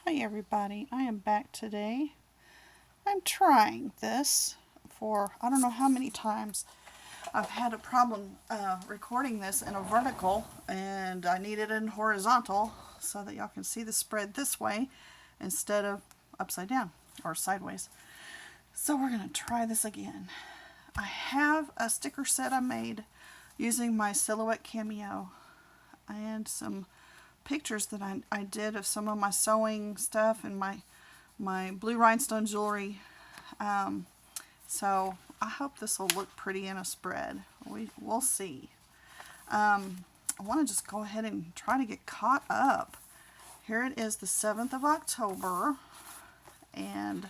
Hi everybody, I am back today. I'm trying this for I don't know how many times. I've had a problem recording this in a vertical and I need it in horizontal so that y'all can see the spread this way instead of upside down or sideways. So we're going to try this again. I have a sticker set I made using my Silhouette Cameo and some pictures that I did of some of my sewing stuff and my blue rhinestone jewelry. So I hope this will look pretty in a spread. We'll see. I want to just go ahead and try to get caught up. Here it is, the 7th of October, and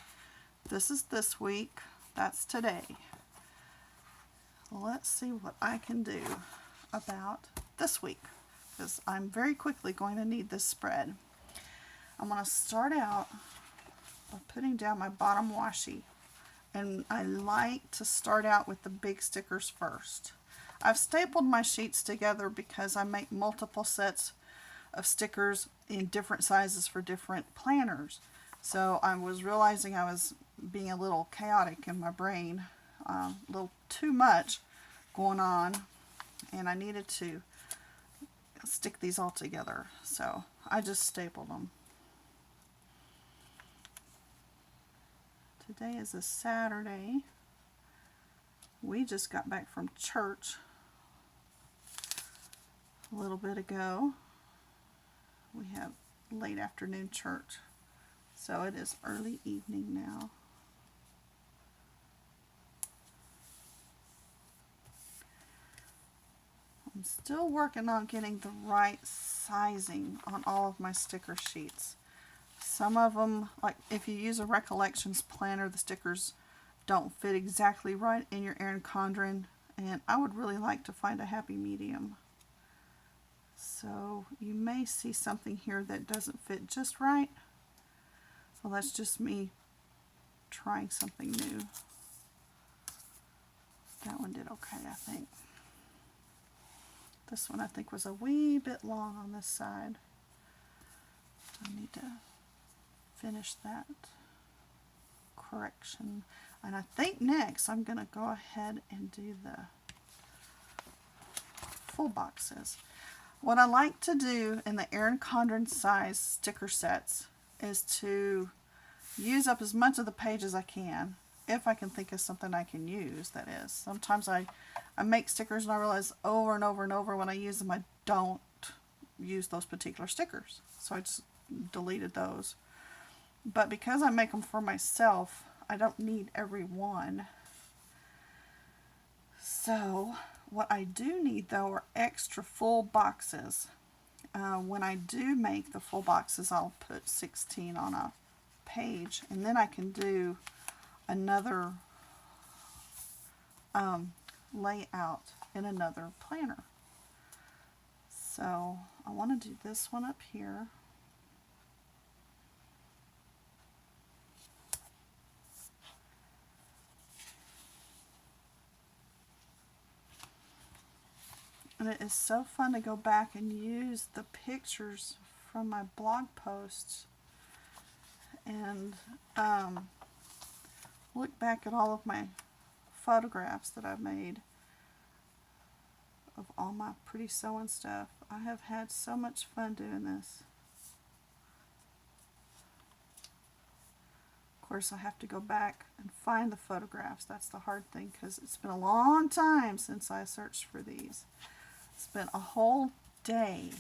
this is this week. That's today. Let's see what I can do about this week, because I'm very quickly going to need this spread. I'm going to start out by putting down my bottom washi, and I like to start out with the big stickers first. I've stapled my sheets together because I make multiple sets of stickers in different sizes for different planners. So I was realizing I was being a little chaotic in my brain, a little too much going on, and I needed to stick these all together. So I just stapled them. Today is a Saturday. We just got back from church a little bit ago. We have late afternoon church, so it is early evening now. I'm still working on getting the right sizing on all of my sticker sheets. Some of them, like if you use a Recollections planner, the stickers don't fit exactly right in your Erin Condren, and I would really like to find a happy medium. So you may see something here that doesn't fit just right. So that's just me trying something new. That one did okay, I think. This one I think was a wee bit long on this side. I need to finish that correction. And I think next I'm going to go ahead and do the full boxes. What I like to do in the Erin Condren size sticker sets is to use up as much of the page as I can, if I can think of something I can use, that is. Sometimes I make stickers and I realize over and over and over when I use them I don't use those particular stickers. So I just deleted those. But because I make them for myself, I don't need every one. So what I do need though are extra full boxes. When I do make the full boxes, I'll put 16 on a page, and then I can do another layout in another planner. So I want to do this one up here. And it is so fun to go back and use the pictures from my blog posts and look back at all of my photographs that I've made of all my pretty sewing stuff. I have had so much fun doing this. Of course, I have to go back and find the photographs. That's the hard thing, because it's been a long time since I searched for these. Spent a whole day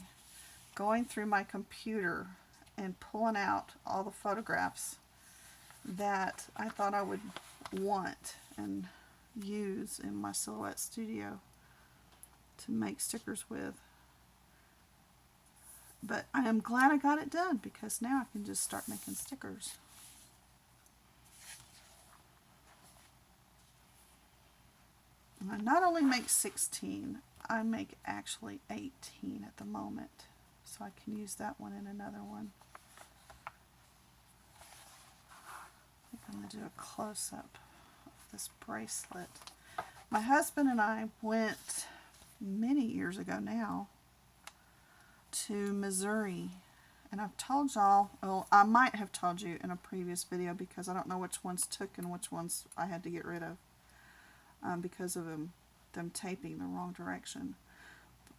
going through my computer and pulling out all the photographs that I thought I would want and use in my Silhouette studio to make stickers with. But I am glad I got it done, because now I can just start making stickers. And I not only make 16, I make actually 18 at the moment, so I can use that one in another one. I think I'm going to do a close-up of this bracelet. My husband and I went many years ago now to Missouri And I've told y'all, well, I might have told you in a previous video because I don't know which ones took and which ones I had to get rid of because of them taping the wrong direction.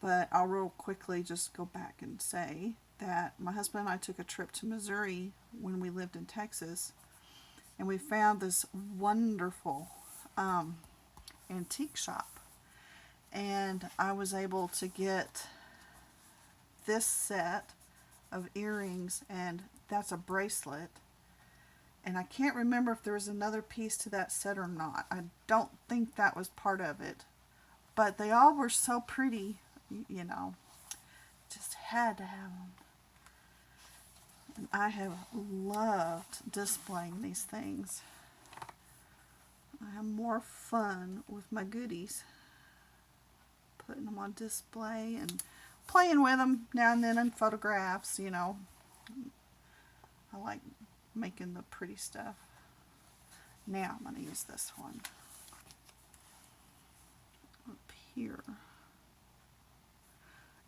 But I'll real quickly just go back and say that my husband and I took a trip to Missouri when we lived in Texas, and we found this wonderful antique shop, and I was able to get this set of earrings, and that's a bracelet, and I can't remember if there was another piece to that set or not. I don't think that was part of it, but they all were so pretty, you know, just had to have them. And I have loved displaying these things. I have more fun with my goodies, putting them on display and playing with them now and then in photographs, you know. I like making the pretty stuff. Now I'm going to use this one up here.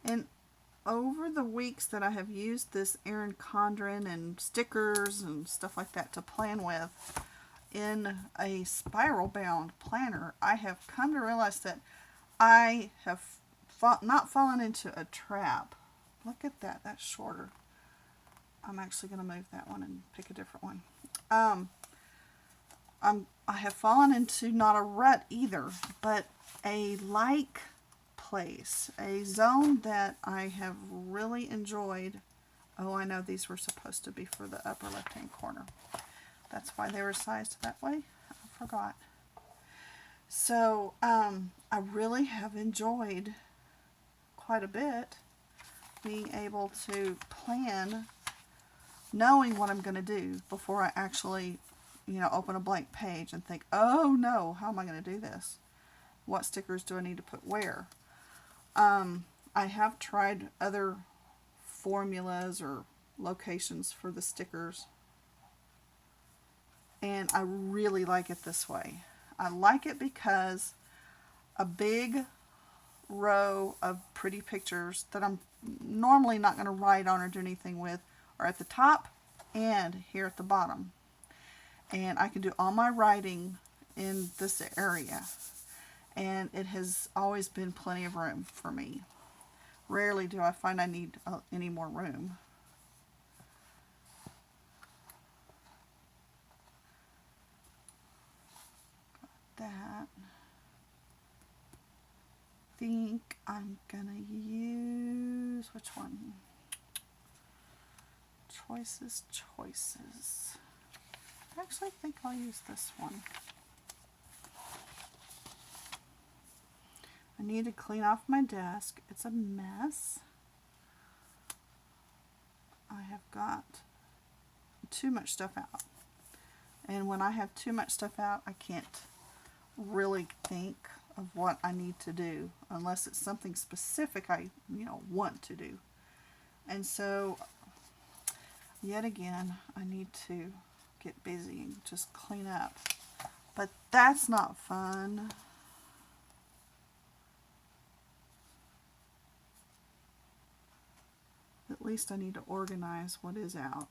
And over the weeks that I have used this Erin Condren and stickers and stuff like that to plan with in a spiral bound planner, I have come to realize that I have not fallen into a trap. Look at that, that's shorter. I'm actually going to move that one and pick a different one. I have fallen into not a rut either, but a like place, a zone that I have really enjoyed. Oh, I know these were supposed to be for the upper left hand corner. That's why they were sized that way. I forgot. So I really have enjoyed quite a bit being able to plan, knowing what I'm going to do before I actually, you know, open a blank page and think, oh no, how am I going to do this? What stickers do I need to put where? I have tried other formulas or locations for the stickers, and I really like it this way. I like it because a big row of pretty pictures that I'm normally not going to write on or do anything with are at the top and here at the bottom. And I can do all my writing in this area. And it has always been plenty of room for me. Rarely do I find I need any more room. Got that. I think I'm gonna use, which one? Choices. I actually think I'll use this one. I need to clean off my desk. It's a mess. I have got too much stuff out. And when I have too much stuff out, I can't really think of what I need to do unless it's something specific I, you know, want to do. And so, yet again, I need to get busy and just clean up. But that's not fun. At least I need to organize what is out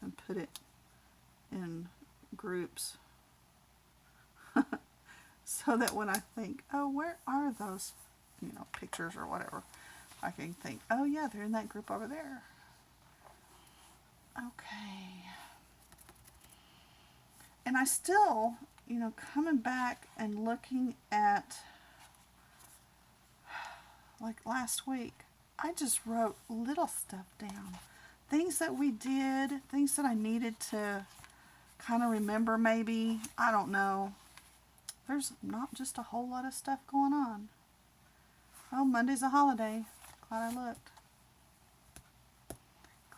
and put it in groups so that when I think, oh, where are those, you know, pictures or whatever, I can think, oh yeah, they're in that group over there. Okay. And I still, you know, coming back and looking at, like last week, I just wrote little stuff down. Things that we did, things that I needed to kind of remember maybe. I don't know. There's not just a whole lot of stuff going on. Oh, Monday's a holiday. Glad I looked.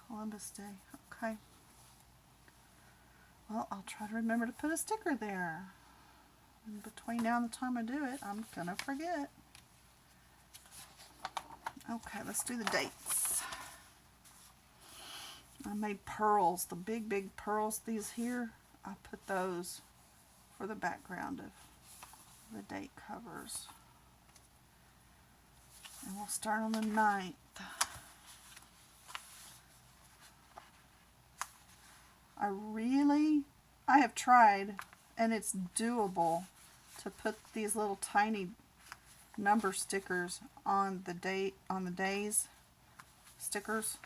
Columbus Day. Okay. Well, I'll try to remember to put a sticker there. And between now and the time I do it, I'm going to forget. Okay, let's do the dates. I made pearls, the big pearls, these here. I put those for the background of the date covers. And we'll start on the 9th. I have tried, and it's doable to put these little tiny number stickers on the days stickers,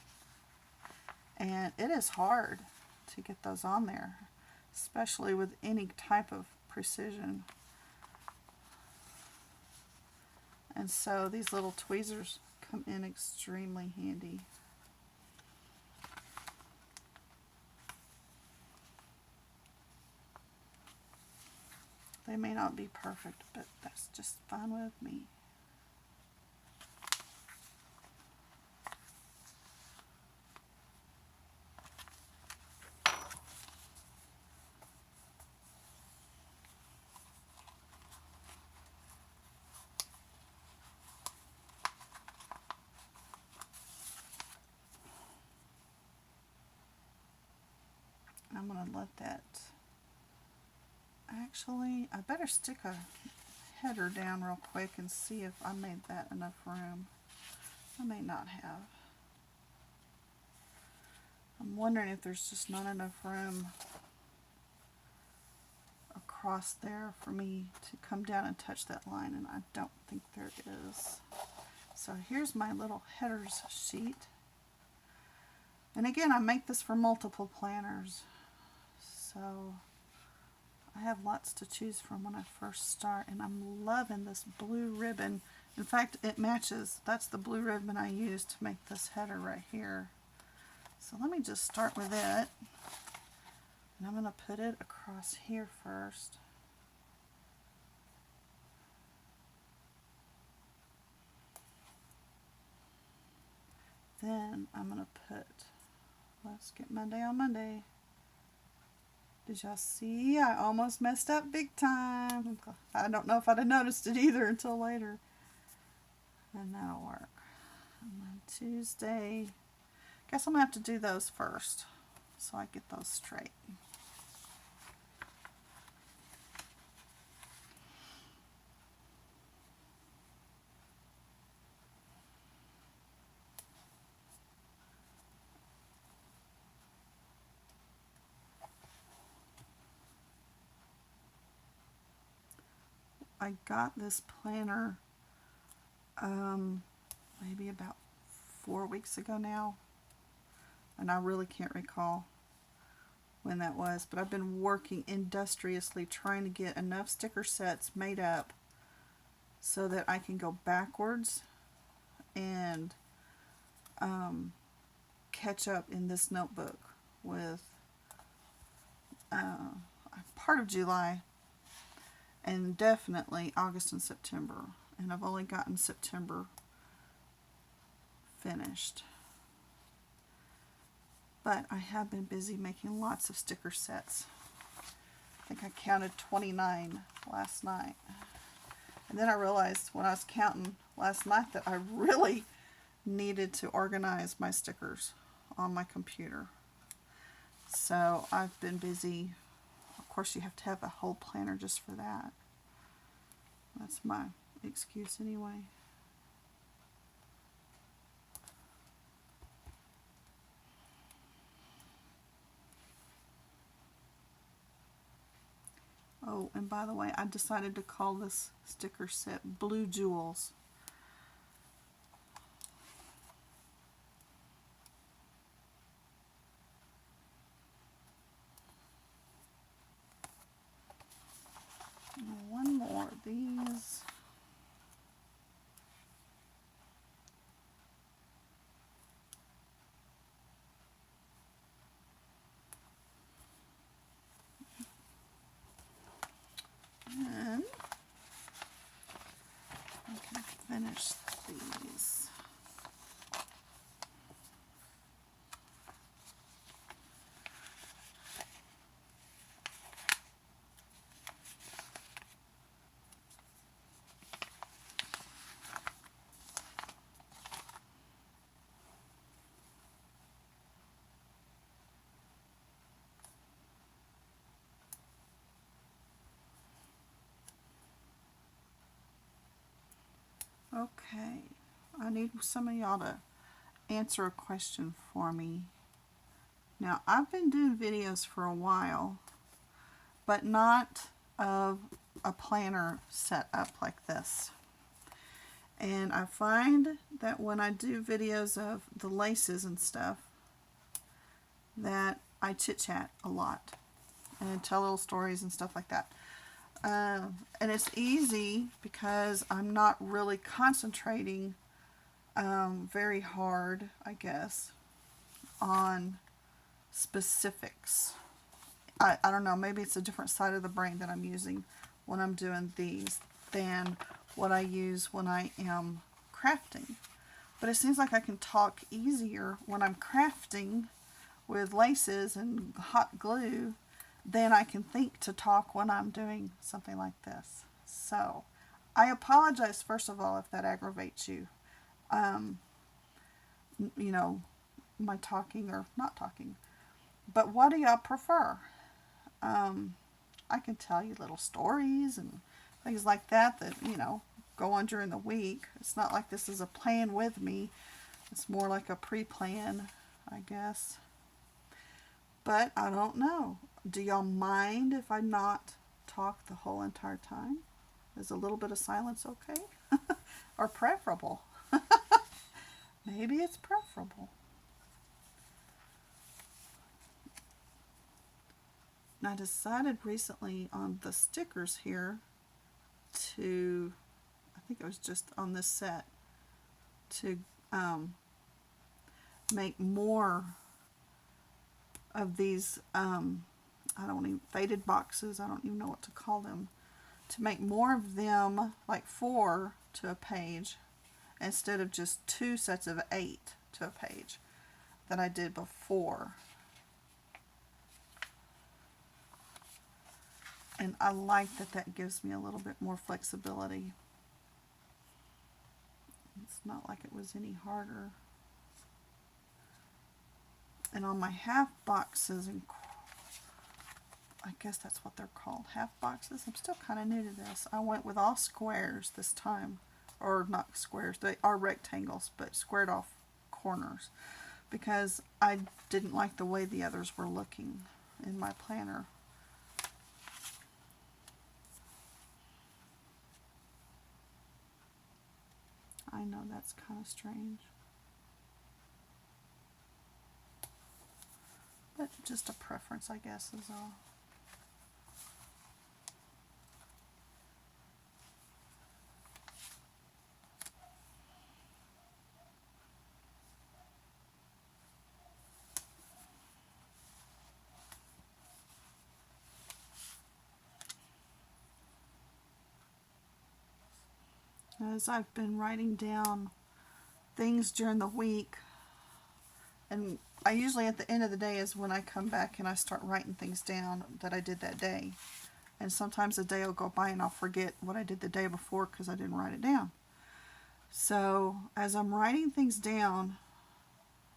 and it is hard to get those on there, especially with any type of precision. And so these little tweezers come in extremely handy. They may not be perfect, but that's just fine with me. I'm going to let that, actually, I better stick a header down real quick and see if I made that enough room. I may not have. I'm wondering if there's just not enough room across there for me to come down and touch that line, and I don't think there is. So here's my little headers sheet. And again, I make this for multiple planners. So I have lots to choose from when I first start, and I'm loving this blue ribbon. In fact, it matches. That's the blue ribbon I used to make this header right here. So let me just start with it. And I'm going to put it across here first. Then I'm going to put, let's get Monday on Monday. Did y'all see? I almost messed up big time. I don't know if I'd have noticed it either until later. And that'll work. And then Tuesday, guess I'm going to have to do those first so I get those straight. I got this planner maybe about 4 weeks ago now, and I really can't recall when that was, but I've been working industriously trying to get enough sticker sets made up so that I can go backwards and catch up in this notebook with part of July and definitely August and September, and I've only gotten September finished. But I have been busy making lots of sticker sets. I think I counted 29 last night. And then I realized when I was counting last night that I really needed to organize my stickers on my computer. So I've been busy. Of course, you have to have a whole planner just for that. That's my excuse anyway. Oh, and by the way, I decided to call this sticker set Blue Jewels. One more of these. And I can finish these. Okay, I need some of y'all to answer a question for me. Now, I've been doing videos for a while, but not of a planner set up like this. And I find that when I do videos of the laces and stuff, that I chit-chat a lot and tell little stories and stuff like that. And it's easy because I'm not really concentrating very hard, I guess, on specifics. I don't know, maybe it's a different side of the brain that I'm using when I'm doing these than what I use when I am crafting. But it seems like I can talk easier when I'm crafting with laces and hot glue than I can think to talk when I'm doing something like this. So I apologize, first of all, if that aggravates you. You know, my talking or not talking. But what do y'all prefer? I can tell you little stories and things like that that, you know, go on during the week. It's not like this is a plan with me. It's more like a pre-plan, I guess. But I don't know. Do y'all mind if I not talk the whole entire time? Is a little bit of silence okay? Or preferable? Maybe it's preferable. And I decided recently on the stickers here to, I think it was just on this set, to make more of these, faded boxes, I don't even know what to call them, to make more of them, like 4 to a page, instead of just 2 sets of 8 to a page that I did before. And I like that that gives me a little bit more flexibility. It's not like it was any harder. And on my half boxes, and I guess that's what they're called, half boxes. I'm still kind of new to this. I went with all squares this time. Or not squares, they are rectangles, but squared off corners. Because I didn't like the way the others were looking in my planner. I know that's kind of strange. But just a preference, I guess, is all. As I've been writing down things during the week, and I usually at the end of the day is when I come back and I start writing things down that I did that day. And sometimes a day will go by and I'll forget what I did the day before because I didn't write it down. So as I'm writing things down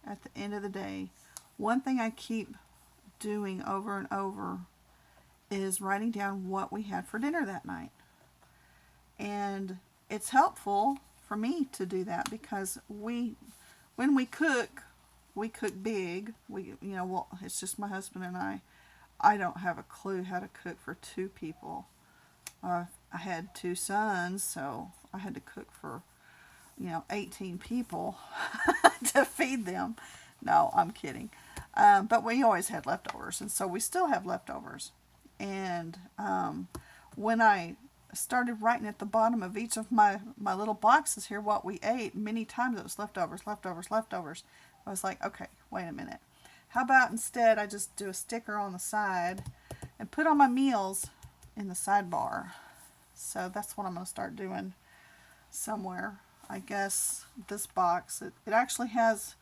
at the end of the day, one thing I keep doing over and over is writing down what we had for dinner that night. And it's helpful for me to do that because when we cook big. Well, it's just my husband and I. I don't have a clue how to cook for 2 people. I had 2 sons, so I had to cook for, 18 people to feed them. No, I'm kidding. But we always had leftovers, and so we still have leftovers. And when I started writing at the bottom of each of my little boxes here what we ate, many times it was leftovers. I was like, okay, wait a minute. How about instead I just do a sticker on the side and put all my meals in the sidebar. So that's what I'm going to start doing somewhere. I guess this box, it actually has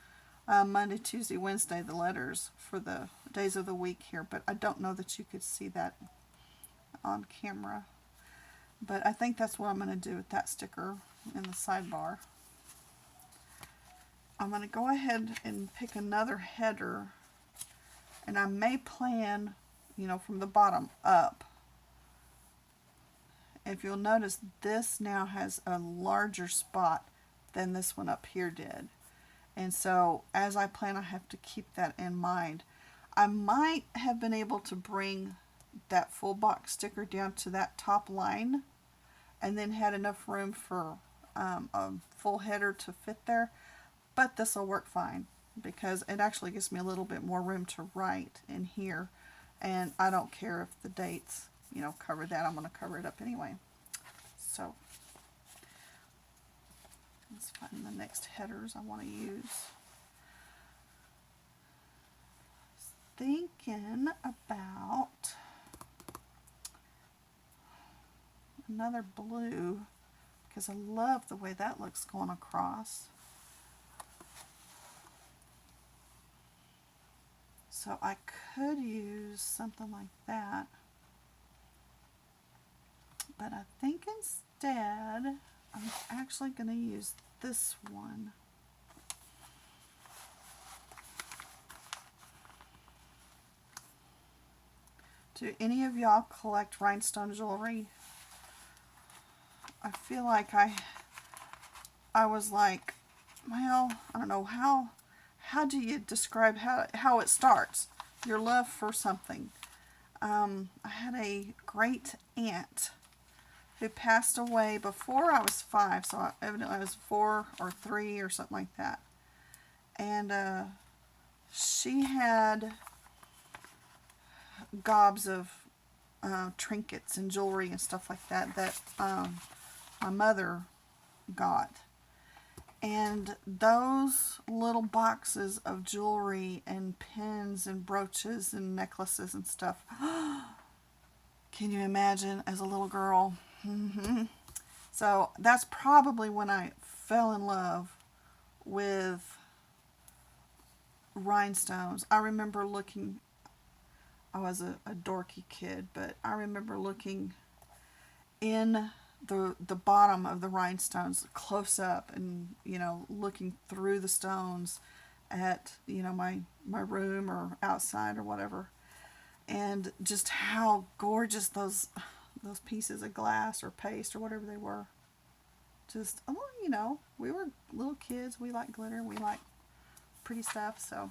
Monday, Tuesday, Wednesday, the letters for the days of the week here, but I don't know that you could see that on camera. But I think that's what I'm going to do with that sticker in the sidebar. I'm going to go ahead and pick another header, and I may plan, from the bottom up. If you'll notice, this now has a larger spot than this one up here did. And so as I plan, I have to keep that in mind. I might have been able to bring that full box sticker down to that top line and then had enough room for a full header to fit there, but this will work fine because it actually gives me a little bit more room to write in here, and I don't care if the dates, you know, cover that. I'm going to cover it up anyway. So let's find the next headers I want to use. Thinking about another blue because I love the way that looks going across. So I could use something like that, but I think instead I'm actually going to use this one. Do any of y'all collect rhinestone jewelry? I feel like I was like, well, I don't know, how do you describe how it starts? Your love for something. I had a great aunt who passed away before I was 5, so evidently I was 4 or 3 or something like that. And she had gobs of trinkets and jewelry and stuff like that that my mother got. And those little boxes of jewelry and pins and brooches and necklaces and stuff, can you imagine as a little girl? So that's probably when I fell in love with rhinestones. I remember looking, I was a dorky kid, but I remember looking in the bottom of the rhinestones close up and, you know, looking through the stones at, you know, my room or outside or whatever, and just how gorgeous those pieces of glass or paste or whatever they were. Just, oh, you know, we were little kids, we like glitter, we like pretty stuff. So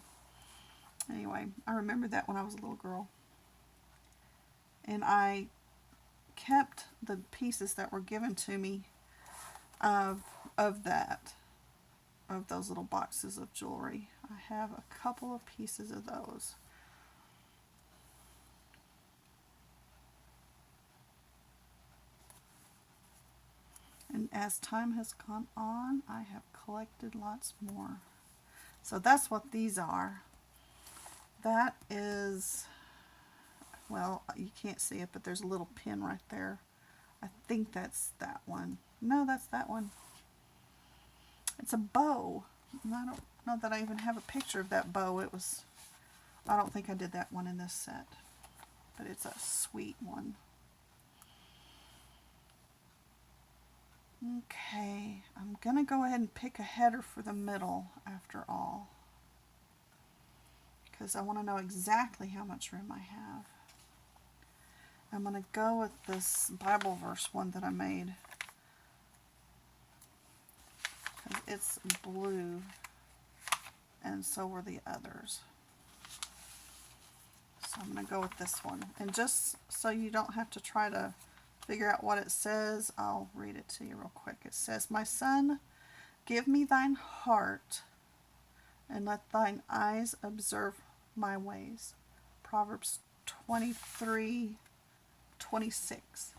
anyway, I remember that when I was a little girl, and I kept the pieces that were given to me of those little boxes of jewelry. I have a couple of pieces of those. And as time has gone on, I have collected lots more. So that's what these are. That is, well, you can't see it, but there's a little pin right there. I think that's that one. No, that's that one. It's a bow. And I don't know that I even have a picture of that bow. I don't think I did that one in this set, but it's a sweet one. Okay, I'm going to go ahead and pick a header for the middle after all, because I want to know exactly how much room I have. I'm going to go with this Bible verse one that I made, because it's blue, and so were the others. So I'm going to go with this one. And just so you don't have to try to figure out what it says, I'll read it to you real quick. It says, "My son, give me thine heart, and let thine eyes observe my ways." Proverbs 23:26.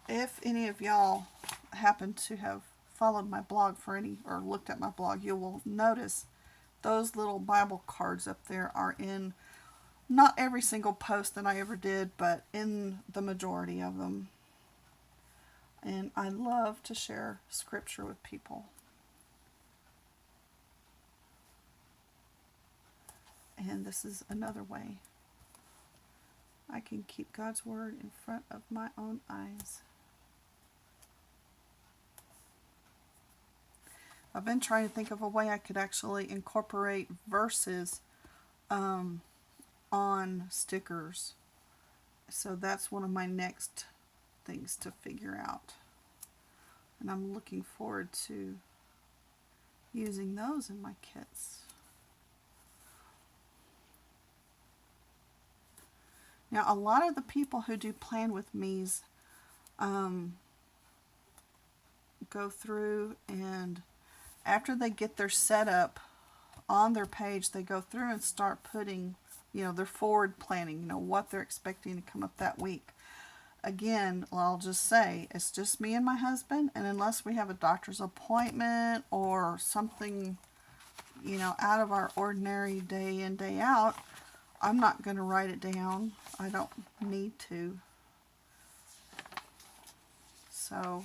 If any of y'all happen to have followed my blog for any, or looked at my blog, you will notice those little Bible cards up there are in not every single post that I ever did, but in the majority of them. And I love to share scripture with people. And this is another way I can keep God's word in front of my own eyes. I've been trying to think of a way I could actually incorporate verses on stickers. So that's one of my next things to figure out. And I'm looking forward to using those in my kits. Now, a lot of the people who do Plan With Me's go through, and after they get their setup on their page, they go through and start putting, their forward planning, what they're expecting to come up that week. Again, I'll just say, it's just me and my husband, and unless we have a doctor's appointment or something, out of our ordinary day in, day out, I'm not going to write it down. I don't need to. So,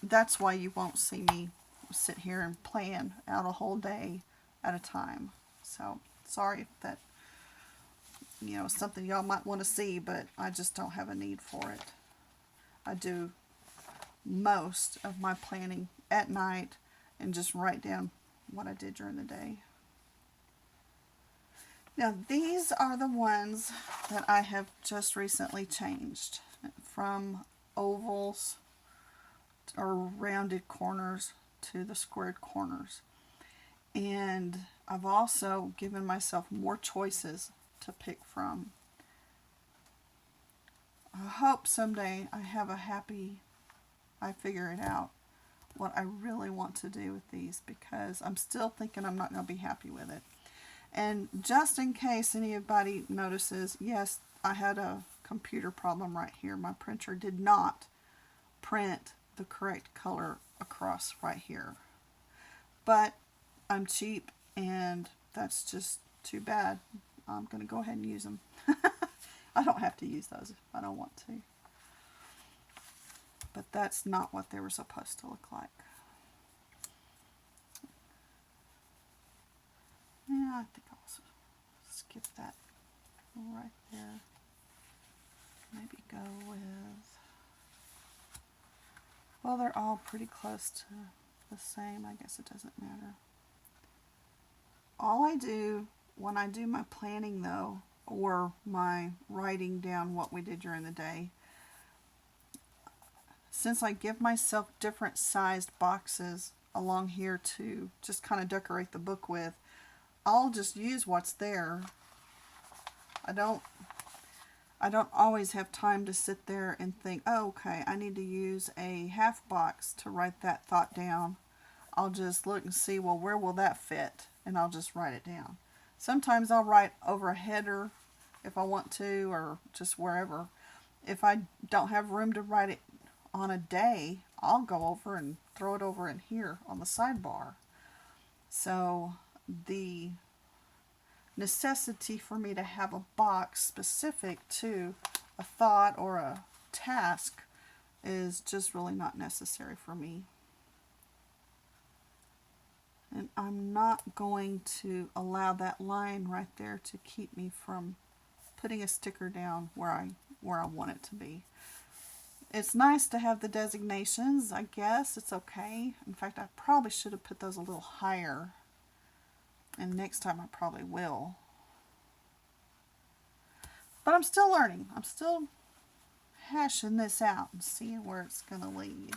that's why you won't see me sit here and plan out a whole day at a time. So, sorry if that, something y'all might want to see, but I just don't have a need for it. I do most of my planning at night and just write down what I did during the day. Now, these are the ones that I have just recently changed from ovals or rounded corners to the squared corners. And I've also given myself more choices to pick from. I hope someday I figure it out what I really want to do with these, because I'm still thinking I'm not going to be happy with it. And just in case anybody notices, yes, I had a computer problem right here. My printer did not print the correct color across right here. But I'm cheap, and that's just too bad. I'm going to go ahead and use them. I don't have to use those if I don't want to. But that's not what they were supposed to look like. Yeah, I think I'll skip that right there. Maybe go with, well, they're all pretty close to the same. I guess it doesn't matter. All I do when I do my planning, though, or my writing down what we did during the day, since I give myself different sized boxes along here to just kind of decorate the book with, I'll just use what's there. I don't always have time to sit there and think, oh, okay, I need to use a half box to write that thought down. I'll just look and see, well, where will that fit? And I'll just write it down. Sometimes I'll write over a header if I want to, or just wherever. If I don't have room to write it on a day, I'll go over and throw it over in here on the sidebar. So the necessity for me to have a box specific to a thought or a task is just really not necessary for me. And I'm not going to allow that line right there to keep me from putting a sticker down where I want it to be. It's nice to have the designations, I guess. It's okay. In fact, I probably should have put those a little higher. And next time I probably will. But I'm still learning. I'm still hashing this out and seeing where it's going to lead.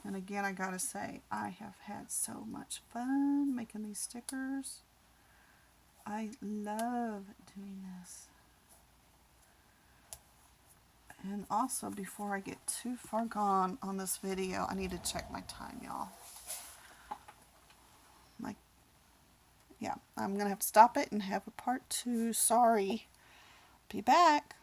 And again, I gotta say, I have had so much fun making these stickers. I love doing this. And also, before I get too far gone on this video, I need to check my time, y'all. Yeah, I'm going to have to stop it and have a part 2. Sorry. Be back.